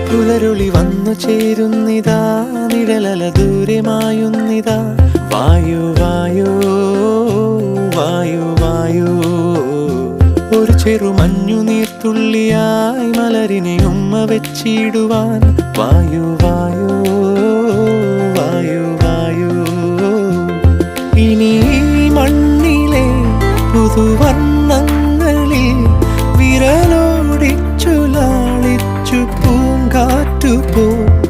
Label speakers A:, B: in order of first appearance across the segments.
A: പുലരുളി വന്നു ചേരുന്നിതാ, നിഴലല ദൂരെ മായുന്നിതാ. വായു വായു വായു വായു, ഒരു ചെറു മഞ്ഞു നീർത്തുള്ളിയായി മലരിനെ ഉമ്മ വെച്ചിടുവാൻ. വായു വായു വായു വായു, ഇനി മണ്ണിലെ പുതുവർണ്ണങ്ങളിൽ വിരലോടിച്ചു ലാളിച്ചു പൂങ്കാറ്റുപോ.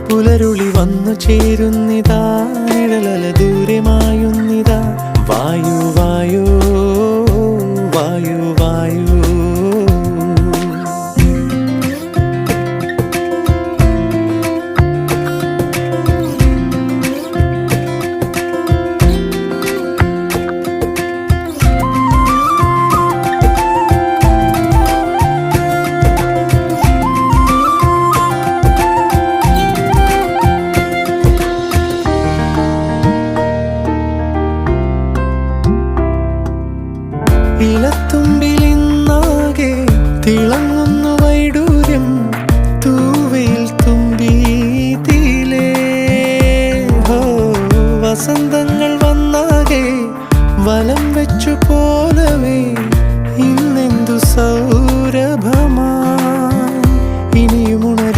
A: പുലരുളി വന്നു ചേരുന്നിതാ, നിഴലല ദൂരെ മായുന്നിതാ. വായു വായു വായു വായു. ഇലത്തുമ്പിലിന്നാകെ തിളങ്ങുന്നു വൈഡൂര്യം, തൂവയിൽ തുമ്പി തീലേ. ഹോ, വസന്തങ്ങൾ വന്നാകെ വലം വെച്ചു പോലവേ ഇന്നെന്തു സൗരഭമാ. ഇനിയും ഉണരും